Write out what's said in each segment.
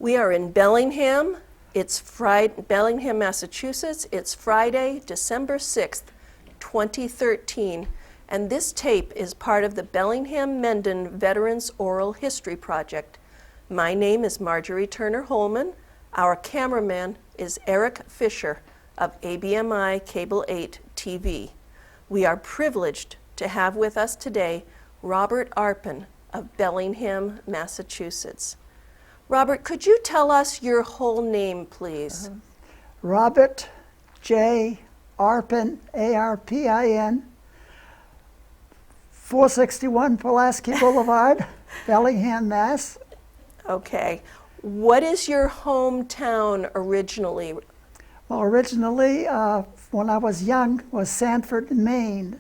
We are in Bellingham. It's Bellingham, Massachusetts. It's Friday, December 6th, 2013. And this tape is part of the Bellingham-Mendon Veterans Oral History Project. My name is Marjorie Turner Holman. Our cameraman is Eric Fisher of ABMI Cable 8 TV. We are privileged to have with us today Robert Arpin of Bellingham, Massachusetts. Robert, could you tell us your whole name, please? Robert J. Arpin, A-R-P-I-N, 461 Pulaski Boulevard, Bellingham, Mass. Okay. What is your hometown originally? Well, originally, when I was young, was Sanford, Maine.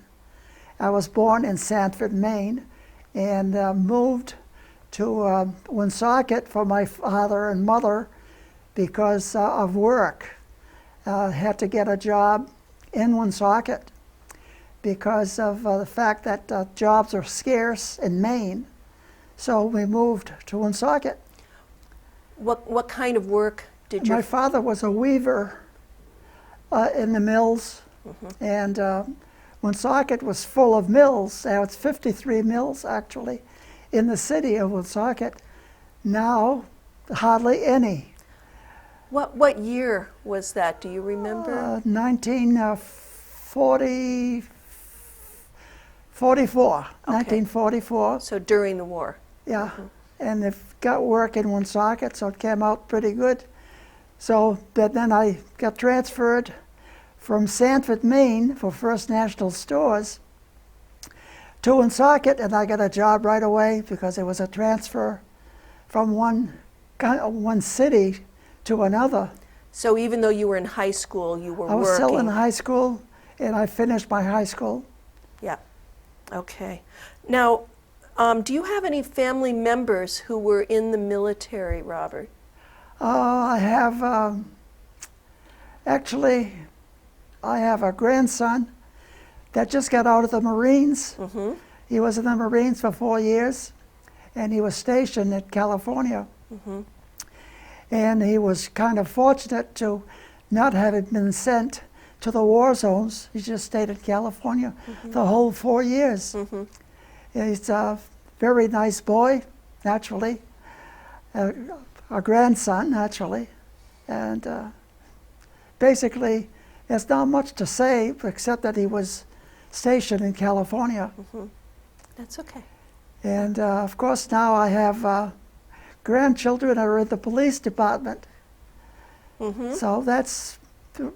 I was born in Sanford, Maine, and moved to Woonsocket for my father and mother because of work. Had to get a job in Woonsocket because of the fact that jobs are scarce in Maine. So we moved to Woonsocket. What kind of work did your... My father was a weaver in the mills, and Woonsocket was full of mills. Now it's 53 mills, actually, in the city of Woonsocket. Now, hardly any. What year was that? Do you remember? 1944. So during the war. Yeah, and they've got work in Woonsocket, so it came out pretty good. So but then I got transferred from Sanford, Maine for First National Stores to Woonsocket, and I got a job right away because it was a transfer from one city to another. So even though you were in high school, you were working? I was still in high school, and I finished my high school. Yeah. Okay. Now, do you have any family members who were in the military, Robert? I have, actually, I have a grandson that just got out of the Marines. He was in the Marines for 4 years, and he was stationed in California. And he was kind of fortunate to not have been sent to the war zones. He just stayed in California the whole 4 years. He's a very nice boy, naturally, a grandson, naturally, and basically there's not much to say except that he was stationed in California. That's okay. And of course now I have grandchildren that are in the police department. So that's,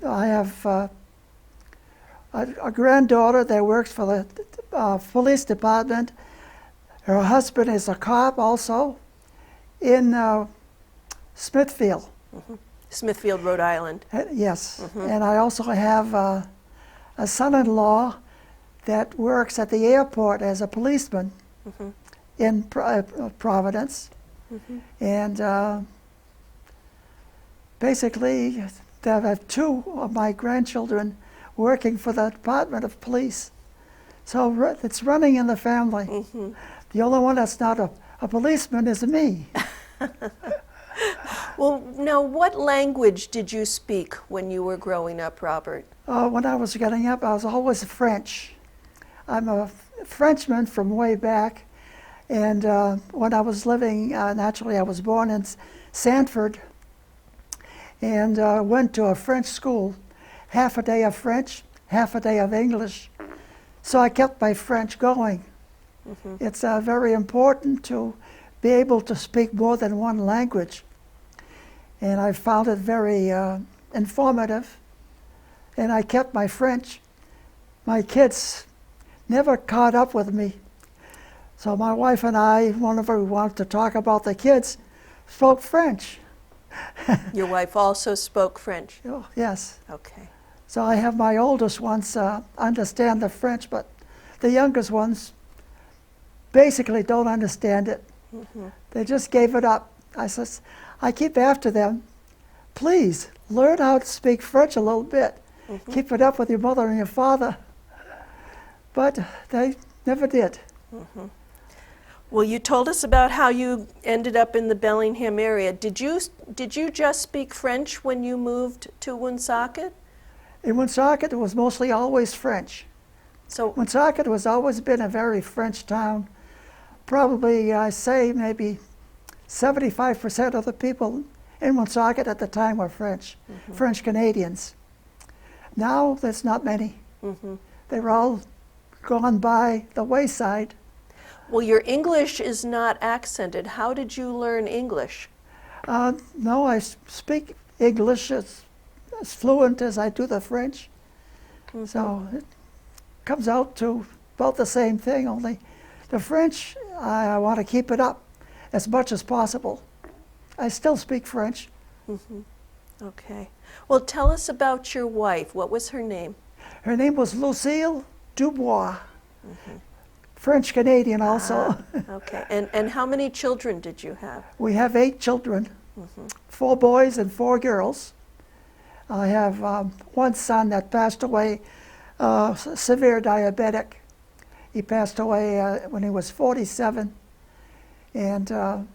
I have a granddaughter that works for the police department. Her husband is a cop also in Smithfield. Smithfield, Rhode Island. Yes, and I also have a son-in-law that works at the airport as a policeman in Providence. And basically, I have two of my grandchildren working for the Department of Police. So it's running in the family. The only one that's not a policeman is me. Well, now, what language did you speak when you were growing up, Robert? When I was growing up, I was always French. I'm a Frenchman from way back. And when I was living, naturally, I was born in Sanford and went to a French school. Half a day of French, half a day of English. So I kept my French going. It's very important to be able to speak more than one language. And I found it very informative. And I kept my French. My kids never caught up with me. So my wife and I, whenever we wanted to talk about the kids, spoke French. Your wife also spoke French? Oh, yes. Okay. So I have my oldest ones understand the French, but the youngest ones basically don't understand it. They just gave it up. I keep after them, please learn how to speak French a little bit. Keep it up with your mother and your father. But they never did. Well, you told us about how you ended up in the Bellingham area. Did you just speak French when you moved to Woonsocket? In Woonsocket, it was mostly always French. So, Woonsocket has always been a very French town. Probably, I say, maybe 75% of the people in Woonsocket at the time were French, French Canadians. Now, there's not many. They're all gone by the wayside. well, your English is not accented. How did you learn English? No, I speak English as fluent as I do the French. So it comes out to about the same thing, only the French, I want to keep it up as much as possible. I still speak French. Okay. Well, tell us about your wife. What was her name? Her name was Lucille Dubois, French Canadian also. Okay. And how many children did you have? We have 8 children, 4 boys and 4 girls. I have one son that passed away, severe diabetic. He passed away when he was 47. And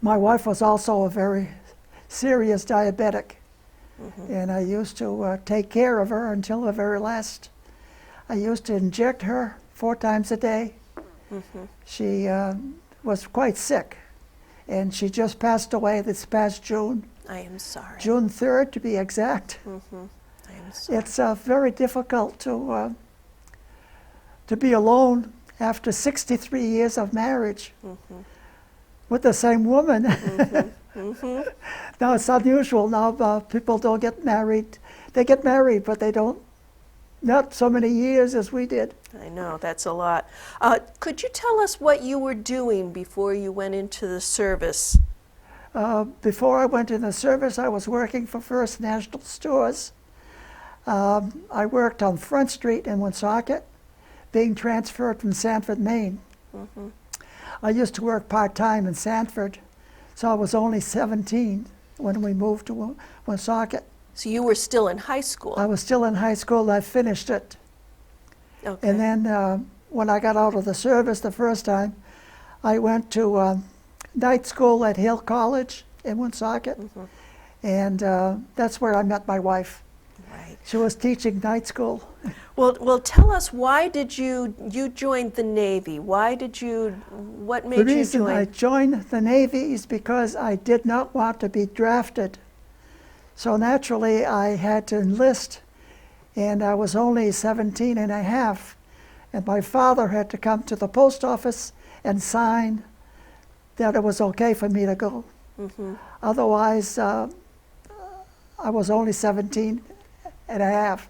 my wife was also a very serious diabetic. And I used to take care of her until the very last. I used to inject her 4 times a day. She was quite sick. And she just passed away this past June. I am sorry. June 3rd, to be exact. I am sorry. It's very difficult to be alone after 63 years of marriage with the same woman. Now, it's unusual now, people don't get married. They get married, but they don't, not so many years as we did. I know, that's a lot. Could you tell us what you were doing before you went into the service? Before I went in the service, I was working for First National Stores. I worked on Front Street in Woonsocket, being transferred from Sanford, Maine. I used to work part-time in Sanford, so I was only 17 when we moved to Woonsocket. So you were still in high school? I was still in high school. I finished it. Okay. And then when I got out of the service the first time, I went to night school at Hill College in Woonsocket. And that's where I met my wife. Right. She was teaching night school. Well, tell us, why did you joined the Navy? What made The you reason join? I joined the Navy is because I did not want to be drafted. So naturally, I had to enlist, and I was only 17 and a half. And my father had to come to the post office and sign that it was okay for me to go. Otherwise, I was only 17 and a half.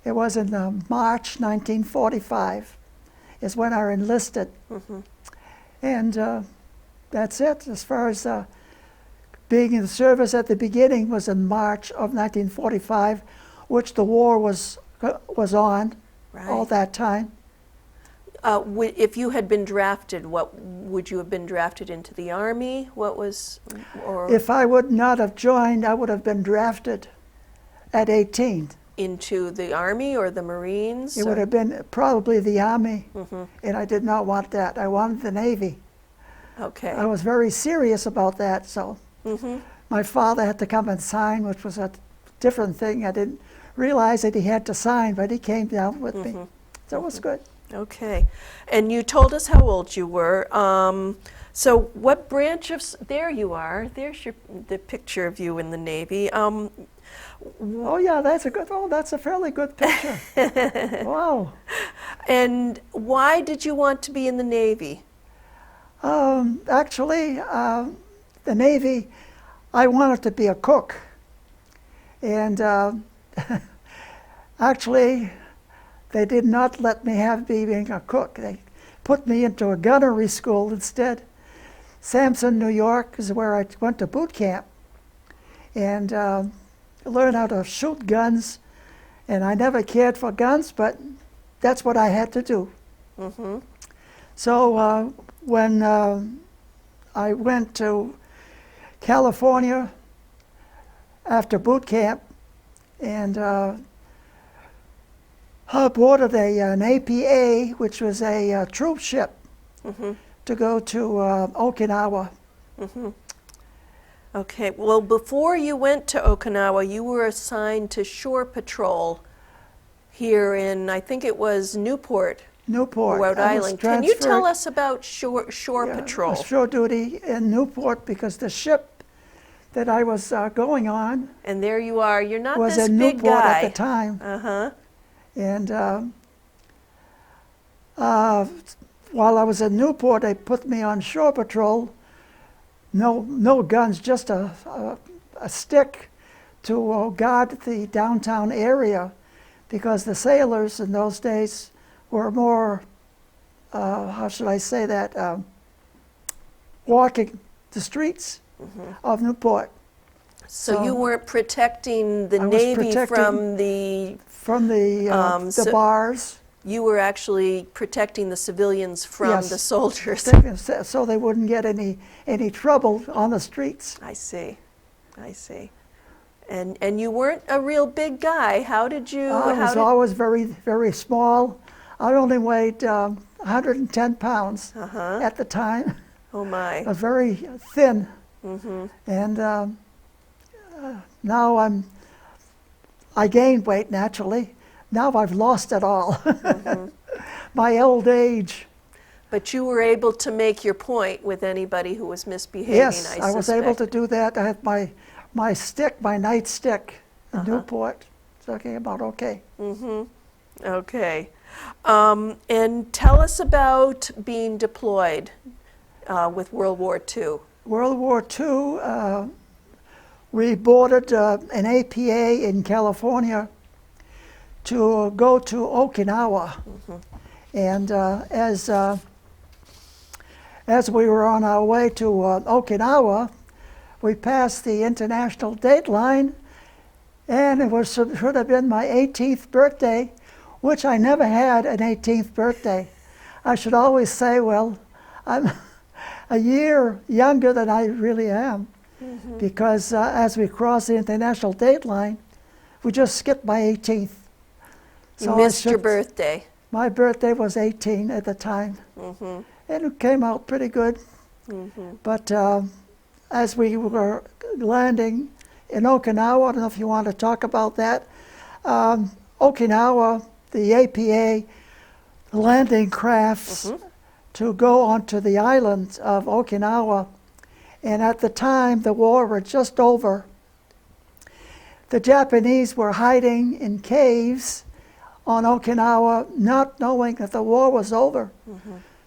It was in March 1945 is when I enlisted. And that's it. As far as being in the service at the beginning was in March of 1945, which the war was on all that time. If you had been drafted, what would you have been drafted into the Army? If I would not have joined, I would have been drafted at 18. Into the Army or the Marines? It would have been probably the Army, and I did not want that. I wanted the Navy. Okay. I was very serious about that, so my father had to come and sign, which was a different thing. I didn't realize that he had to sign, but he came down with me. So it was good. Okay. And you told us how old you were. So what branch of... There you are. There's the picture of you in the Navy. Oh yeah, that's a fairly good picture. Wow. And why did you want to be in the Navy? Actually, the Navy, I wanted to be a cook. And actually, they did not let me have being a cook. They put me into a gunnery school instead. Sampson, New York is where I went to boot camp. And learned how to shoot guns. And I never cared for guns, but that's what I had to do. So when I went to California after boot camp and boarded an APA, which was a troop ship to go to Okinawa. Okay, well, before you went to Okinawa, you were assigned to shore patrol here in, I think it was Newport, Newport. Rhode I was Island. Can you tell transferred- us about shore patrol? Shore duty in Newport because the ship that I was going on And there you are. You're not was this in big Newport guy. at the time. Uh-huh. And while I was in Newport, they put me on shore patrol. No guns, just a stick to guard the downtown area, because the sailors in those days were more, how should I say that, walking the streets of Newport. So you weren't protecting the I was Navy protecting from the so- bars, you were actually protecting the civilians from Yes. the soldiers. so they wouldn't get any trouble on the streets. I see. I see. And you weren't a real big guy. How did you? I how was did, always very small. I only weighed 110 pounds at the time. oh my. I was very thin. And now I gained weight naturally. Now I've lost it all. My old age. But you were able to make your point with anybody who was misbehaving. Yes, I I was able to suspect. do that. I had my nightstick in Newport. So I came out okay. Okay. And tell us about being deployed with World War II. World War II, we boarded an APA in California to go to Okinawa. And as we were on our way to Okinawa, we passed the international dateline, and it should have been my 18th birthday, which I never had an 18th birthday. I should always say, well, I'm a year younger than I really am, because as we crossed the international dateline, we just skipped my 18th. You missed your birthday. My birthday was 18 at the time, and it came out pretty good. But as we were landing in Okinawa, I don't know if you want to talk about that. Okinawa, the APA landing crafts to go onto the island of Okinawa, and at the time the war was just over. The Japanese were hiding in caves on Okinawa, not knowing that the war was over.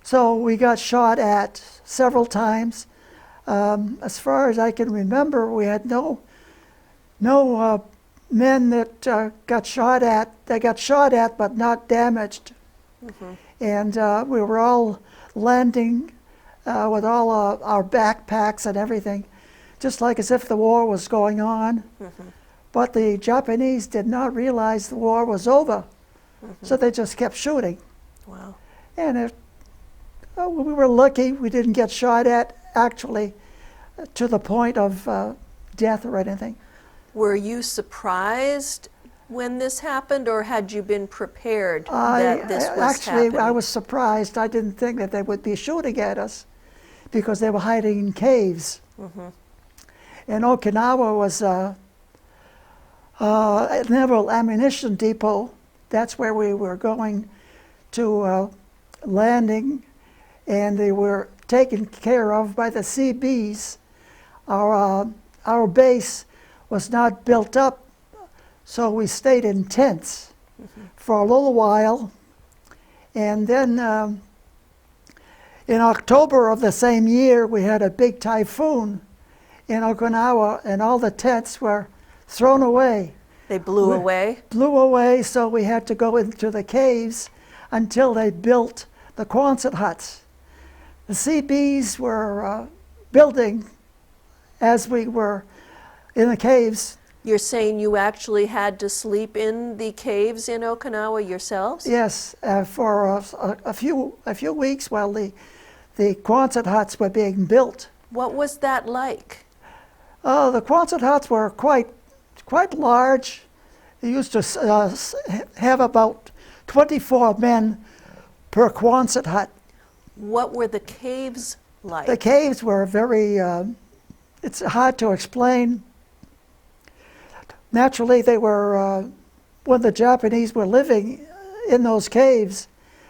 So we got shot at several times. As far as I can remember, we had no men that got shot at. They got shot at but not damaged. And we were all landing with all our backpacks and everything, just like as if the war was going on. But the Japanese did not realize the war was over, so they just kept shooting. Wow. And we were lucky we didn't get shot at, actually, to the point of death or anything. Were you surprised when this happened, or had you been prepared that this was Actually, happening? I was surprised. I didn't think that they would be shooting at us because they were hiding in caves. And Okinawa was a naval ammunition depot. That's where we were going to landing, and they were taken care of by the CBs. Our base was not built up, so we stayed in tents for a little while. And then in October of the same year, we had a big typhoon in Okinawa, and all the tents were thrown away. They blew away? Blew away, so we had to go into the caves until they built the Quonset huts. The CBs were building as we were in the caves. You're saying you actually had to sleep in the caves in Okinawa yourselves? Yes, for a few weeks while the Quonset huts were being built. What was that like? The Quonset huts were quite large. They used to have about 24 men per Quonset hut. What were the caves like? The caves were very, it's hard to explain. Naturally, they were, when the Japanese were living in those caves,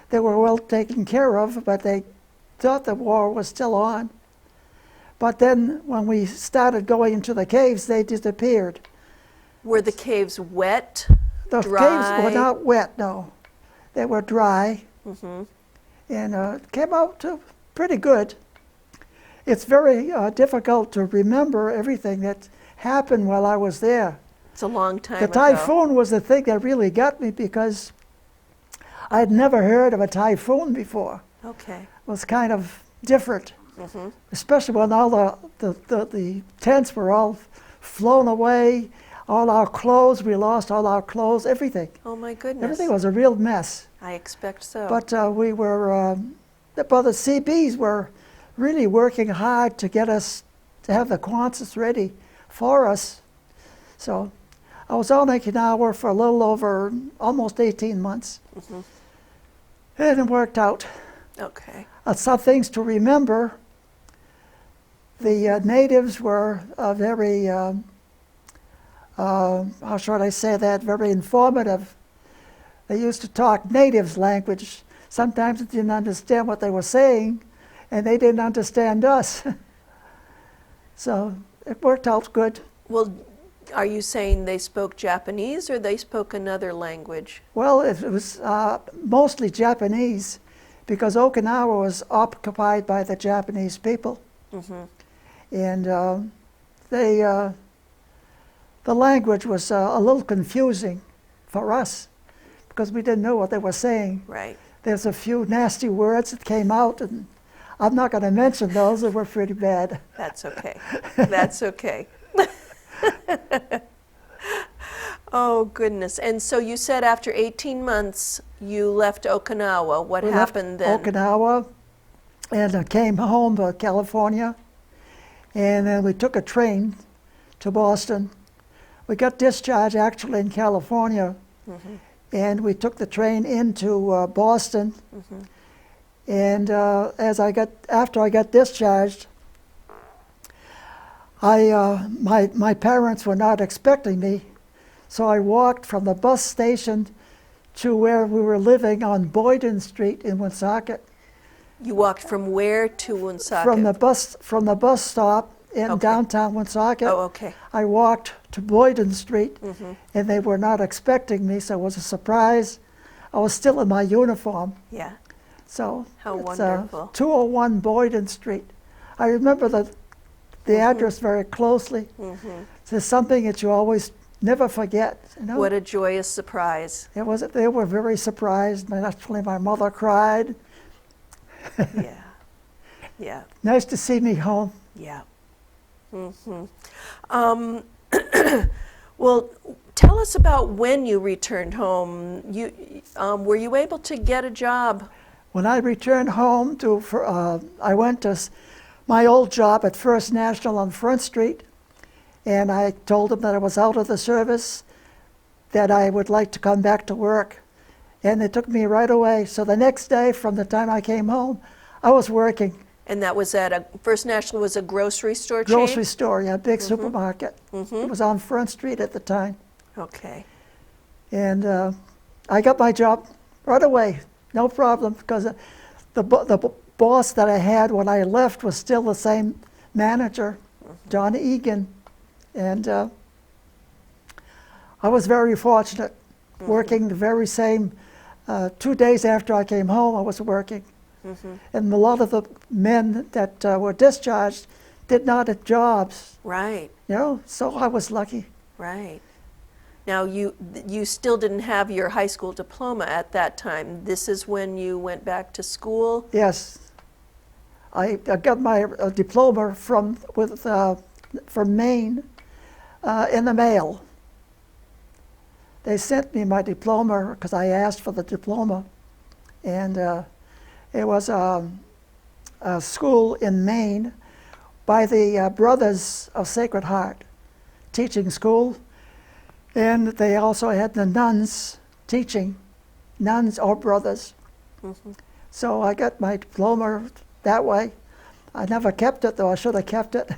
they were well taken care of, but they thought the war was still on. But then when we started going into the caves, they disappeared. Were the caves wet, The dry? caves were not wet, no. They were dry. Mm-hmm. And it came out pretty good. It's very difficult to remember everything that happened while I was there. It's a long time The ago. typhoon was the thing that really got me because I'd never heard of a typhoon before. Okay. It was kind of different, Mm-hmm. especially when all the tents were all flown away, all our clothes, we lost all our clothes, everything. Oh my goodness. Everything was a real mess. I expect so. But we were, the CBs were really working hard to get us to have the Quonset ready for us. So I was on Okinawa for a little over almost 18 months. Mm-hmm. And it worked out. Okay. Some things to remember. The natives were very, how should I say that, very informative. They used to talk natives language. Sometimes I didn't understand what they were saying, and they didn't understand us. So it worked out good. Well, are you saying they spoke Japanese or they spoke another language? Well, it was mostly Japanese, because Okinawa was occupied by the Japanese people. Mm-hmm. And the language was a little confusing for us, because we didn't know what they were saying. Right. There's a few nasty words that came out, and I'm not going to mention those. They were pretty bad. That's okay. That's okay. Oh, goodness. And so you said after 18 months you left Okinawa. What We happened left then? Okinawa and came home to California, and then we took a train to Boston. We got discharged actually in California, Mm-hmm. and we took the train into Boston. Mm-hmm. And after I got discharged, my parents were not expecting me, so I walked from the bus station to where we were living on Boyden Street in Woonsocket. You walked from where to Woonsocket? From the bus stop in Okay. downtown Woonsocket. Oh, okay. I walked to Boyden Street, Mm-hmm. and they were not expecting me, so it was a surprise. I was still in my uniform, Yeah. so How it's wonderful. 201 Boyden Street. I remember the address very closely. Mm-hmm. It's something that you always never forget. You know, What a joyous surprise. they were very surprised. Actually, my mother cried. Yeah. Yeah. Nice to see me home. Yeah. Mm-hmm. Well, tell us about when you returned home. Were you able to get a job? When I returned home, I went to my old job at First National on Front Street, and I told them that I was out of the service, that I would like to come back to work, and they took me right away. So the next day, from the time I came home, I was working. And that was at First National was a grocery store chain? Grocery store, yeah, big supermarket. Mm-hmm. It was on Front Street at the time. Okay. And I got my job right away, no problem, because the boss that I had when I left was still the same manager, John Egan. And I was very fortunate, working the very same, 2 days after I came home, I was working. Mm-hmm. And a lot of the men that were discharged did not have jobs, Right. you know, so I was lucky. Right. Now, you still didn't have your high school diploma at that time. This is when you went back to school? Yes. I got my diploma from Maine in the mail. They sent me my diploma because I asked for the diploma. And it was a school in Maine by the Brothers of Sacred Heart teaching school. And they also had the nuns teaching, nuns or brothers. Mm-hmm. So I got my diploma that way. I never kept it, though. I should have kept it.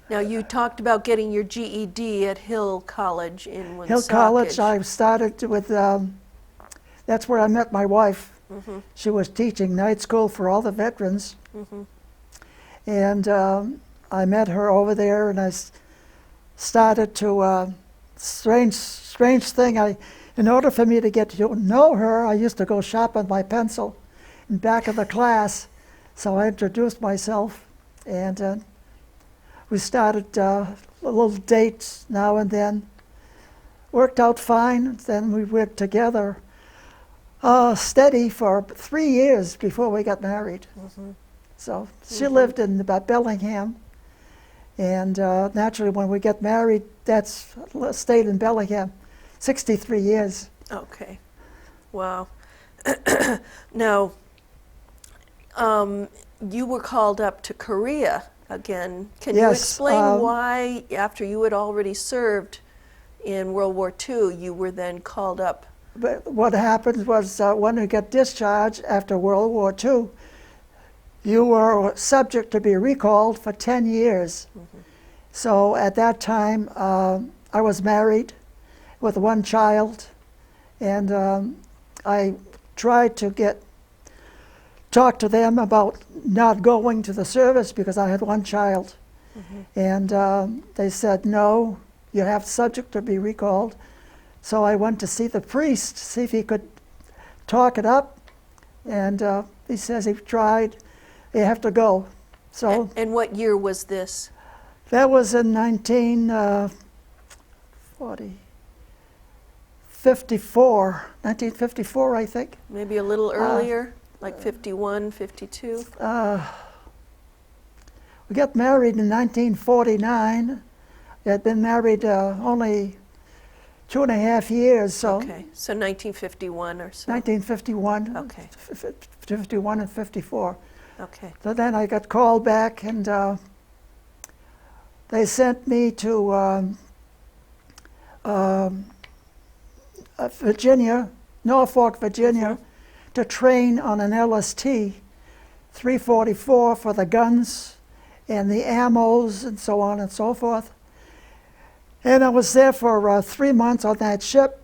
Now, you talked about getting your GED at Hill College in Woonsocket. Hill College, I started with, that's where I met my wife. She was teaching night school for all the veterans. And I met her over there, and I started to, strange thing, in order for me to get to know her, I used to go sharpen my pencil in back of the class. So I introduced myself, and we started little dates now and then. Worked out fine. Then we worked together steady for 3 years before we got married. So she lived in about Bellingham, and naturally when we got married, that's stayed in Bellingham 63 years. Okay. Wow. Now, you were called up to Korea again. Can you explain why, after you had already served in World War II, you were then called up? But what happened was when we got discharged after World War II, you were subject to be recalled for 10 years. So at that time, I was married with one child, and I tried to talk to them about not going to the service because I had one child. And they said, no, you have subject to be recalled. So I went to see the priest, see if he could talk it up. And he says he tried, you have to go. So And what year was this? that was in 1954, I think. Maybe a little earlier, like 51, 52? We got married in 1949. We had been married only 2.5 years, so Okay, so 1951 or so. 1951. Okay. 51 and 54. Okay. So then I got called back, and they sent me to Virginia, Norfolk, Virginia, to train on an LST 344 for the guns and the ammos and so on and so forth. And I was there for 3 months on that ship.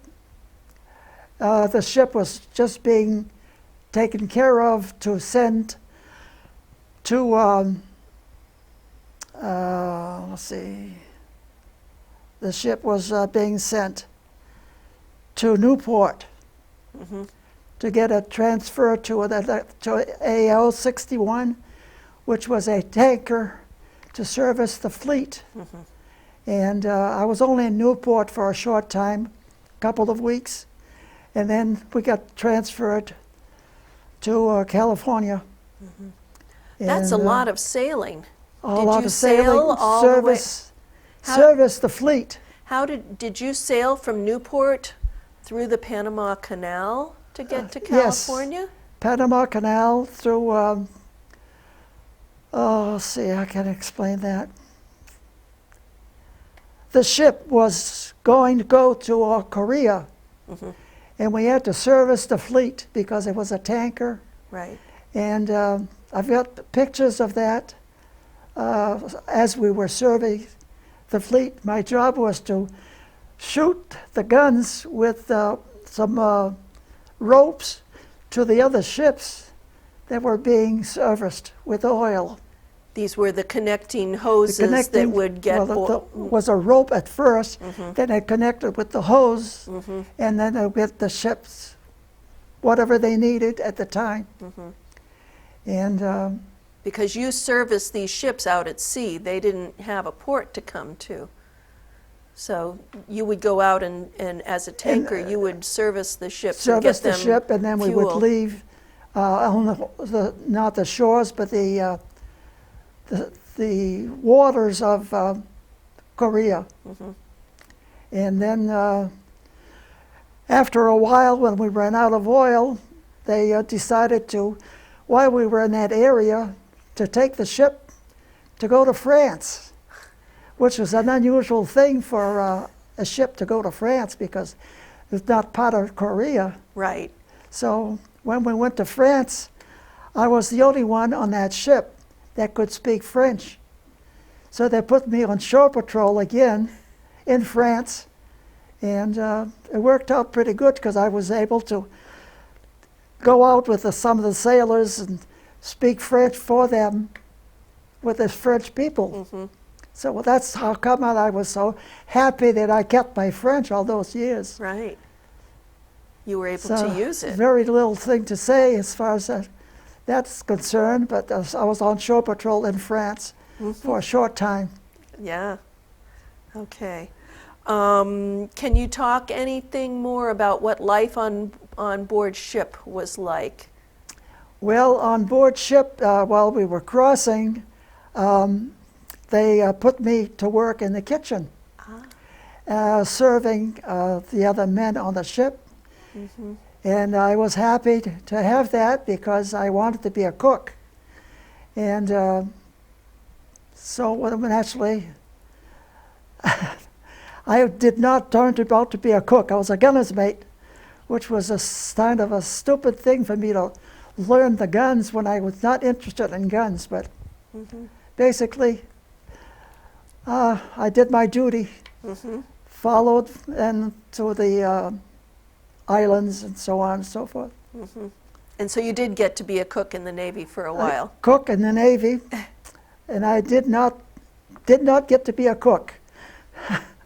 The ship was just being taken care of to send to, let's see, the ship was being sent to Newport to get a transfer to AL 61, which was a tanker to service the fleet. And I was only in Newport for a short time, a couple of weeks, and then we got transferred to California. That's a And, lot of sailing. a Did lot you of sail sailing, all the way? service the fleet. How did you sail from Newport through the Panama Canal to get to Yes. California? Panama Canal through, let's see, I can explain that. The ship was going to go to Korea, and we had to service the fleet because it was a tanker. Right. And I've got pictures of that as we were serving the fleet. My job was to shoot the guns with some ropes to the other ships that were being serviced with oil. These were the connecting hoses that would get was a rope at first, then it connected with the hose, and then it would get the ships whatever they needed at the time. And because you serviced these ships out at sea, they didn't have a port to come to. So you would go out and as a tanker, you would service the ships and get them ship, and then we would fuel. leave on not the shores, but the waters of Korea. And then after a while, when we ran out of oil, they decided to, while we were in that area, to take the ship to go to France, which was an unusual thing for a ship to go to France because it's not part of Korea. Right. So when we went to France, I was the only one on that ship that could speak French. So they put me on shore patrol again in France, and it worked out pretty good because I was able to go out with some of the sailors and speak French for them with the French people. So that's how come I was so happy that I kept my French all those years. Right. You were able So to use it. very little thing to say as far as that's concerned, but I was on shore patrol in France for a short time. Yeah. Okay. Can you talk anything more about what life on board ship was like? Well, on board ship, while we were crossing, they put me to work in the kitchen, serving the other men on the ship. And I was happy to have that because I wanted to be a cook. And so naturally, I did not turn out to be a cook. I was a gunner's mate, which was a kind of a stupid thing for me to learn the guns when I was not interested in guns. But basically, I did my duty, followed and to the islands and so on and so forth. And so you did get to be a cook in the Navy for a while. Cook in the Navy, and I did not get to be a cook.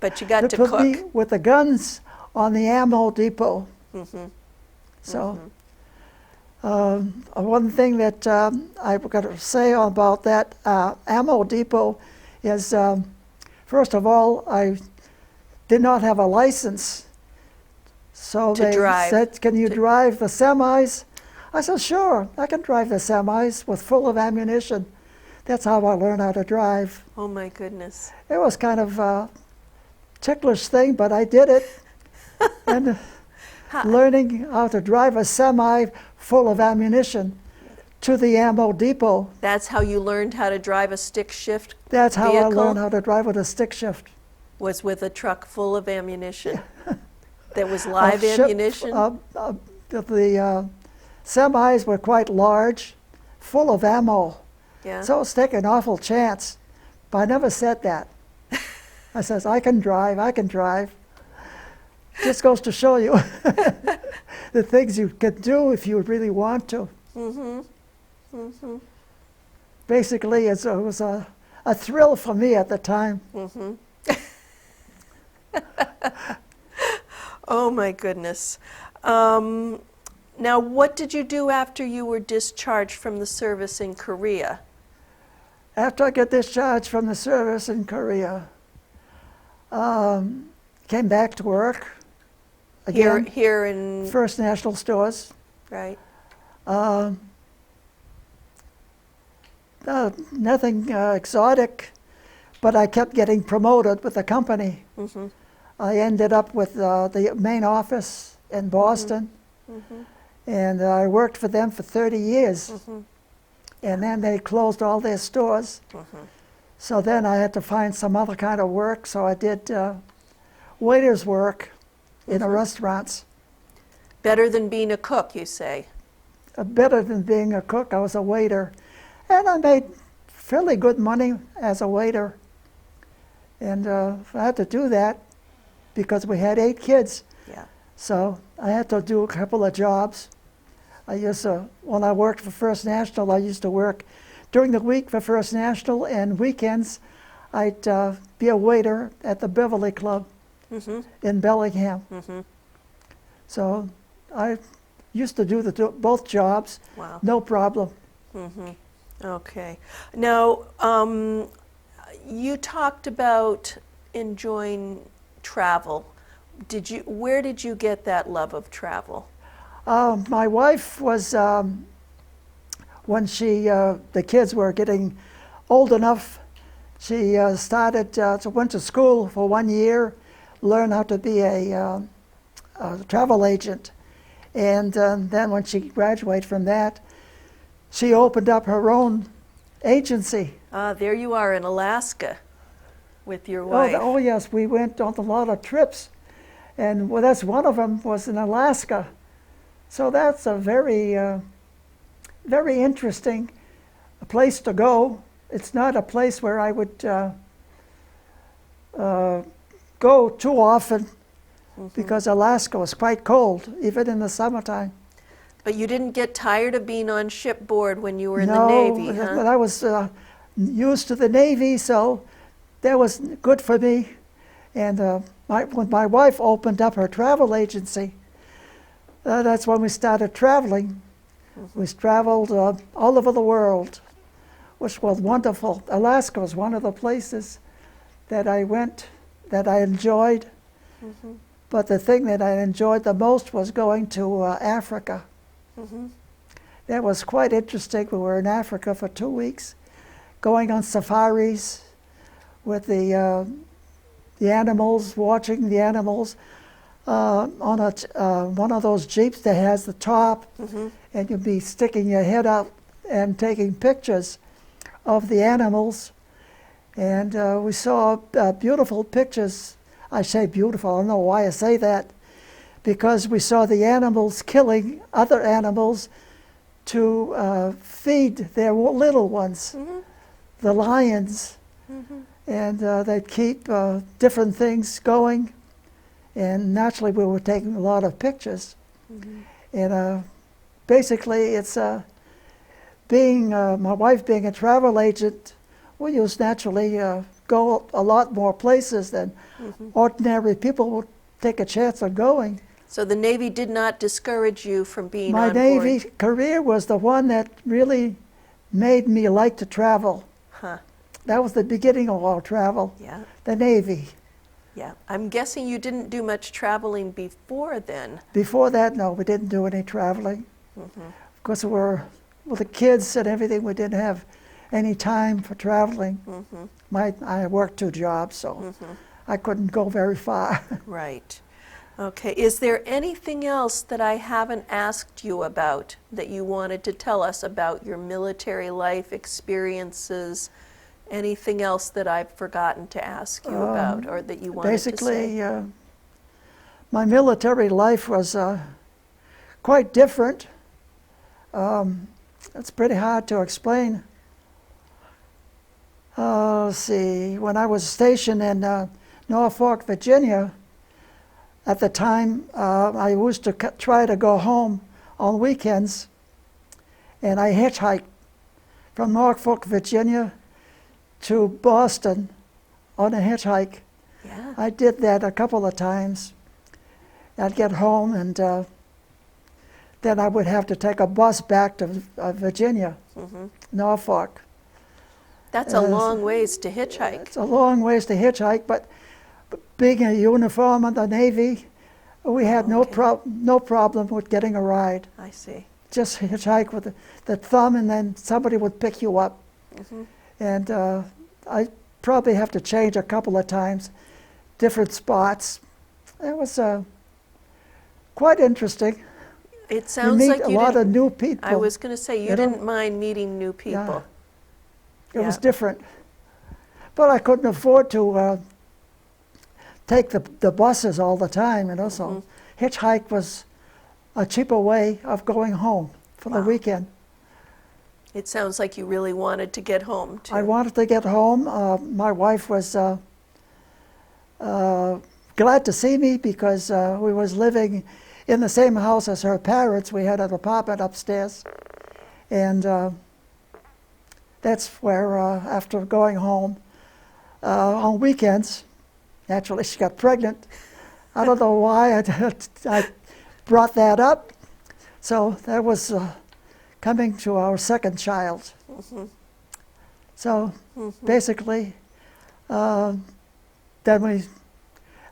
But you got They to put cook. me with the guns on the ammo depot. So one thing that I've got to say about that ammo depot is, first of all, I did not have a license. So To they drive. said, can you drive the semis? I said, sure, I can drive the semis with full of ammunition. That's how I learned how to drive. Oh my goodness. It was kind of a ticklish thing, but I did it. And learning how to drive a semi full of ammunition to the ammo depot. That's how you learned how to drive a stick shift That's how vehicle? I learned how to drive with a stick shift. Was with a truck full of ammunition. There was live A ship, ammunition? the semis were quite large, full of ammo. Yeah. So it was taking an awful chance. But I never said that. I says, I can drive, I can drive. Just goes to show you the things you can do if you really want to. Basically, it was a thrill for me at the time. Oh my goodness. Now, what did you do after you were discharged from the service in Korea? After I got discharged from the service in Korea, came back to work again. Here in, First National Stores. right? Nothing exotic, but I kept getting promoted with the company. I ended up with the main office in Boston, and I worked for them for 30 years. And then they closed all their stores. So then I had to find some other kind of work, so I did waiter's work in the restaurants. Better than being a cook, you say? Better than being a cook, I was a waiter. And I made fairly good money as a waiter. And I had to do that because we had 8 kids. Yeah. So I had to do a couple of jobs. I used to, when I worked for First National, I used to work during the week for First National, and weekends I'd be a waiter at the Beverly Club in Bellingham. So I used to do both jobs, Wow. no problem. Okay. Now, you talked about enjoying travel. Where did you get that love of travel? My wife was, when the kids were getting old enough, she went to school for 1 year, learned how to be a travel agent. And then when she graduated from that, she opened up her own agency. There you are in Alaska with your wife. Oh yes, we went on a lot of trips. And that's one of them was in Alaska. So that's a very very interesting a place to go. It's not a place where I would go too often because Alaska was quite cold, even in the summertime. But you didn't get tired of being on shipboard when you were in the Navy, huh? But I was used to the Navy, so that was good for me. And when my wife opened up her travel agency, that's when we started traveling. We traveled all over the world, which was wonderful. Alaska was one of the places that I went that I enjoyed. But the thing that I enjoyed the most was going to Africa. That was quite interesting. We were in Africa for 2 weeks, going on safaris with the animals, watching the animals on one of those jeeps that has the top, and you'd be sticking your head up and taking pictures of the animals. And we saw beautiful pictures. I say beautiful, I don't know why I say that, because we saw the animals killing other animals to feed their little ones, the lions. And they'd keep different things going. And naturally, we were taking a lot of pictures. And basically, it's my wife being a travel agent, we used naturally go a lot more places than ordinary people would take a chance on going. So the Navy did not discourage you from being My on Navy board? career was the one that really made me like to travel. Huh. That was the beginning of all travel, Yeah. the Navy. Yeah. I'm guessing you didn't do much traveling before then. Before that, no, we didn't do any traveling. Of course, we were with the kids and everything. We didn't have any time for traveling. I worked 2 jobs, so I couldn't go very far. Right. Okay. Is there anything else that I haven't asked you about that you wanted to tell us about your military life experiences? Anything else that I've forgotten to ask you about, or that you wanted to say? Basically, my military life was quite different. It's pretty hard to explain. Let's see, when I was stationed in Norfolk, Virginia, at the time I used to try to go home on weekends, and I hitchhiked from Norfolk, Virginia to Boston on a hitchhike. Yeah. I did that a couple of times. I'd get home and then I would have to take a bus back to Virginia, Norfolk. That's a long ways to hitchhike. It's a long ways to hitchhike, but being a uniform in the Navy, we had no problem with getting a ride. I see. Just hitchhike with the thumb, and then somebody would pick you up. And I probably have to change a couple of times, different spots. It was quite interesting. It sounds you meet like a you lot of didn't. new people. I was going to say, you know? didn't mind meeting new people. It was different. But I couldn't afford to take the buses all the time, and also hitchhike was a cheaper way of going home for the weekend. It sounds like you really wanted to get home, too. I wanted to get home. My wife was glad to see me because we was living in the same house as her parents. We had an apartment upstairs. And that's where, after going home, on weekends, naturally she got pregnant. I don't know why I brought that up. So that was coming to our second child. So basically, then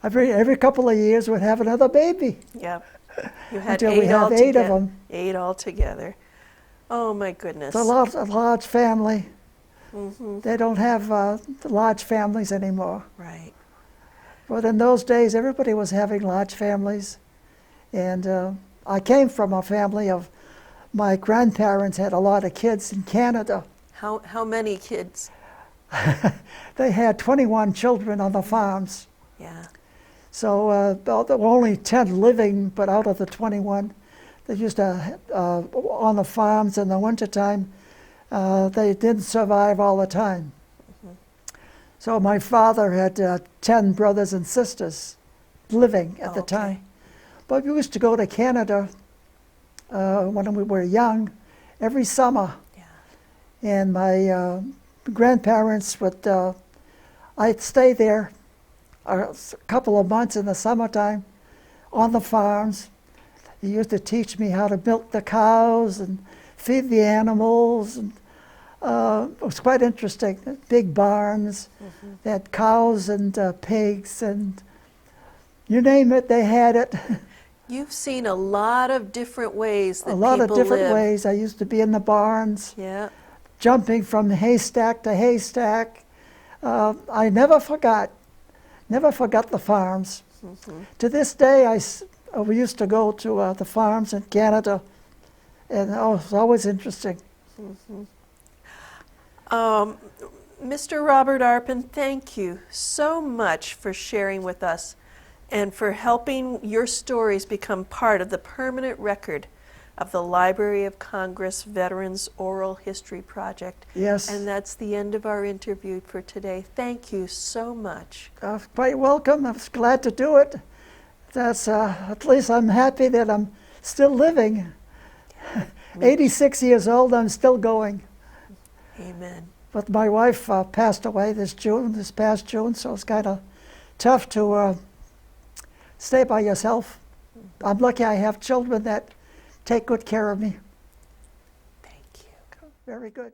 every couple of years we'd have another baby. Yeah. You had Until we have 8 of them. 8 altogether. Oh, my goodness. It's a large family. They don't have large families anymore. Right. But in those days, everybody was having large families. And I came from a family of, my grandparents had a lot of kids in Canada. How many kids? They had 21 children on the farms. Yeah. So there were only 10 living, but out of the 21, They used to, on the farms in the wintertime, they didn't survive all the time. So my father had 10 brothers and sisters living at the time. But we used to go to Canada when we were young every summer. Yeah. And my grandparents would, I'd stay there a couple of months in the summertime on the farms. They used to teach me how to milk the cows and feed the animals. And, it was quite interesting. Big barns, they had cows and pigs, and you name it, they had it. You've seen a lot of different ways that A lot of people different live. ways. I used to be in the barns, Yeah. jumping from haystack to haystack. I never forgot the farms. To this day, we used to go to the farms in Canada, and it was always interesting. Mr. Robert Arpin, thank you so much for sharing with us and for helping your stories become part of the permanent record of the Library of Congress Veterans Oral History Project. Yes. And that's the end of our interview for today. Thank you so much. Quite welcome. I was glad to do it. That's at least I'm happy that I'm still living. 86 years old, I'm still going. Amen. But my wife passed away this past June, so it's kind of tough to stay by yourself. I'm lucky I have children that take good care of me. Thank you. Very good.